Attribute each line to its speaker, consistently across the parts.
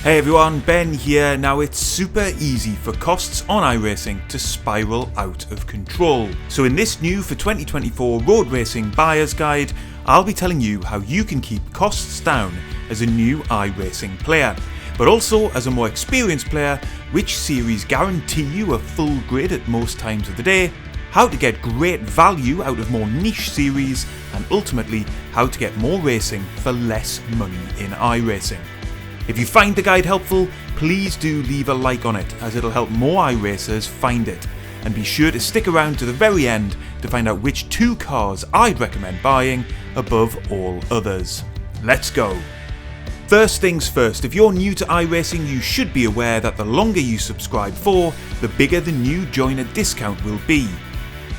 Speaker 1: Hey everyone, Ben here. Now it's super easy for costs on iRacing to spiral out of control. So in this new for 2024 Road Racing Buyer's Guide, I'll be telling you how you can keep costs down as a new iRacing player. But also as a more experienced player, which series guarantee you a full grid at most times of the day, how to get great value out of more niche series, and ultimately how to get more racing for less money in iRacing. If you find the guide helpful, please do leave a like on it, as it'll help more iRacers find it. And be sure to stick around to the very end to find out which two cars I'd recommend buying above all others. Let's go! First things first, if you're new to iRacing, you should be aware that the longer you subscribe for, the bigger the new joiner discount will be.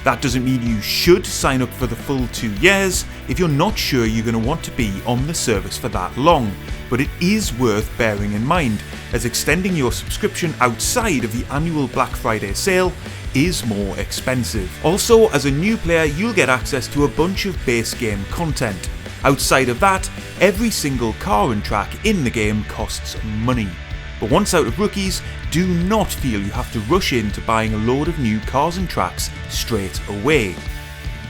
Speaker 1: That doesn't mean you should sign up for the full 2 years if you're not sure you're going to want to be on the service for that long, but it is worth bearing in mind, as extending your subscription outside of the annual Black Friday sale is more expensive. Also, as a new player, you'll get access to a bunch of base game content. Outside of that, every single car and track in the game costs money. But once out of rookies, do not feel you have to rush into buying a load of new cars and tracks straight away.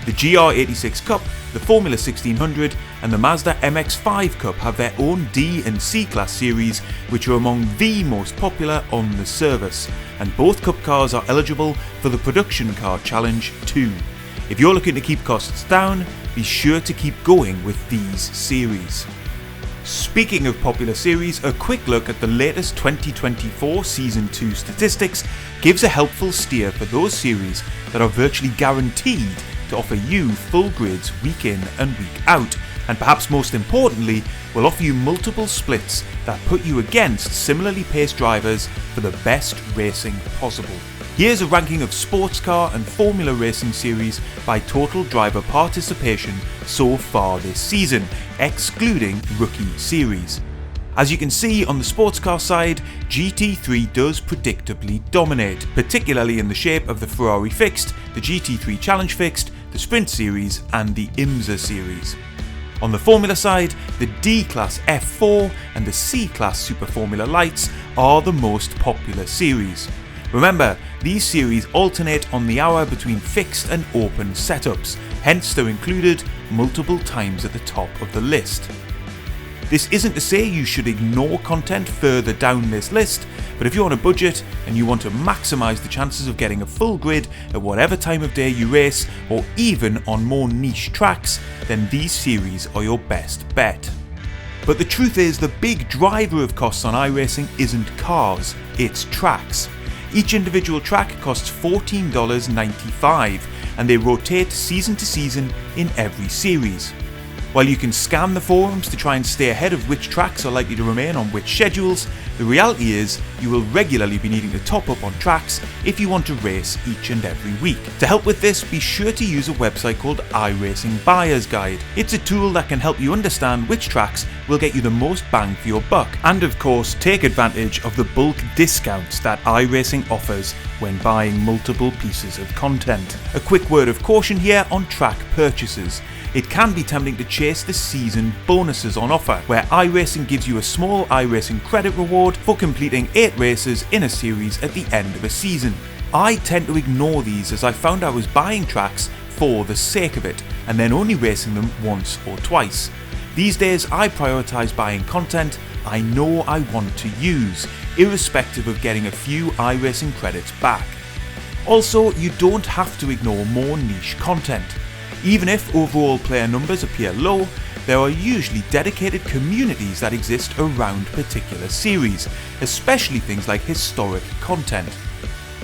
Speaker 1: The GR86 Cup, the Formula 1600 and the Mazda MX-5 Cup have their own D and C class series, which are among the most popular on the service, and both Cup cars are eligible for the Production Car Challenge too. If you're looking to keep costs down, be sure to keep going with these series. Speaking of popular series, a quick look at the latest 2024 Season 2 statistics gives a helpful steer for those series that are virtually guaranteed to offer you full grids week in and week out, and perhaps most importantly, will offer you multiple splits that put you against similarly paced drivers for the best racing possible. Here's a ranking of sports car and formula racing series by total driver participation so far this season, excluding rookie series. As you can see on the sports car side, GT3 does predictably dominate, particularly in the shape of the Ferrari Fixed, the GT3 Challenge Fixed, the Sprint Series and the IMSA Series. On the Formula side, the D-Class F4 and the C-Class Super Formula Lights are the most popular series. Remember, these series alternate on the hour between fixed and open setups, hence they're included multiple times at the top of the list. This isn't to say you should ignore content further down this list, but if you're on a budget and you want to maximise the chances of getting a full grid at whatever time of day you race, or even on more niche tracks, then these series are your best bet. But the truth is, the big driver of costs on iRacing isn't cars, it's tracks. Each individual track costs $14.95 and they rotate season to season in every series. While you can scan the forums to try and stay ahead of which tracks are likely to remain on which schedules, the reality is you will regularly be needing to top up on tracks if you want to race each and every week. To help with this, be sure to use a website called iRacing Buyer's Guide. It's a tool that can help you understand which tracks will get you the most bang for your buck, and of course take advantage of the bulk discounts that iRacing offers when buying multiple pieces of content. A quick word of caution here on track purchases. It can be tempting to chase the season bonuses on offer, where iRacing gives you a small iRacing credit reward for completing 8 races in a series at the end of a season. I tend to ignore these, as I found I was buying tracks for the sake of it, and then only racing them once or twice. These days I prioritise buying content I know I want to use, irrespective of getting a few iRacing credits back. Also, you don't have to ignore more niche content. Even if overall player numbers appear low, there are usually dedicated communities that exist around particular series, especially things like historic content.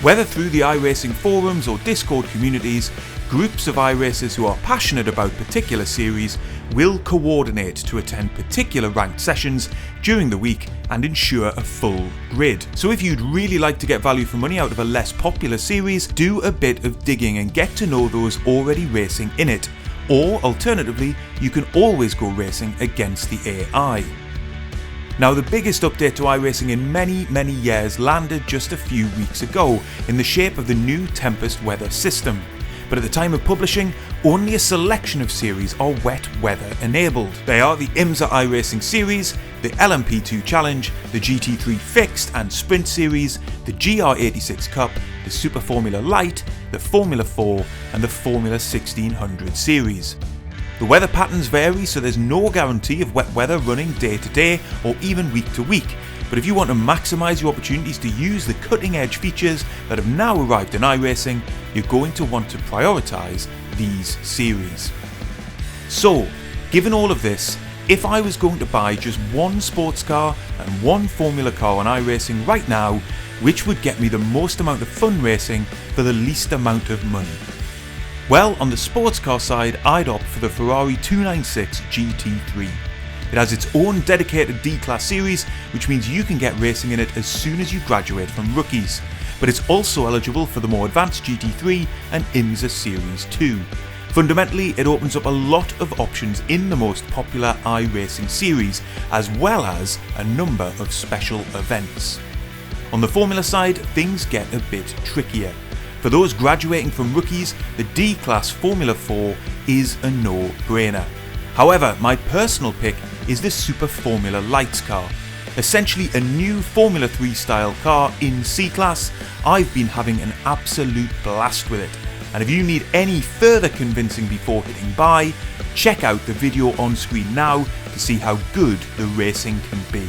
Speaker 1: Whether through the iRacing forums or Discord communities, groups of iRacers who are passionate about particular series will coordinate to attend particular ranked sessions during the week and ensure a full grid. So if you'd really like to get value for money out of a less popular series, do a bit of digging and get to know those already racing in it. Or alternatively, you can always go racing against the AI. Now, the biggest update to iRacing in many years landed just a few weeks ago in the shape of the new Tempest weather system. but at the time of publishing, only a selection of series are wet weather enabled. They are the IMSA iRacing series, the LMP2 Challenge, the GT3 Fixed and Sprint series, the GR86 Cup, the Super Formula Light, the Formula 4 and the Formula 1600 series. The weather patterns vary, so there's no guarantee of wet weather running day to day or even week to week, but if you want to maximise your opportunities to use the cutting edge features that have now arrived in iRacing, you're going to want to prioritise these series. So, given all of this, if I was going to buy just one sports car and one Formula car on iRacing right now, which would get me the most amount of fun racing for the least amount of money? Well, on the sports car side, I'd opt for the Ferrari 296 GT3. It has its own dedicated D-Class series, which means you can get racing in it as soon as you graduate from rookies, but it's also eligible for the more advanced GT3 and IMSA Series 2. Fundamentally, it opens up a lot of options in the most popular iRacing series, as well as a number of special events. On the Formula side, things get a bit trickier. For those graduating from rookies, the D-Class Formula 4 is a no-brainer. However, my personal pick is the Super Formula Lights car. Essentially a new Formula 3 style car in C-Class. I've been having an absolute blast with it. And if you need any further convincing before hitting buy, check out the video on screen now to see how good the racing can be.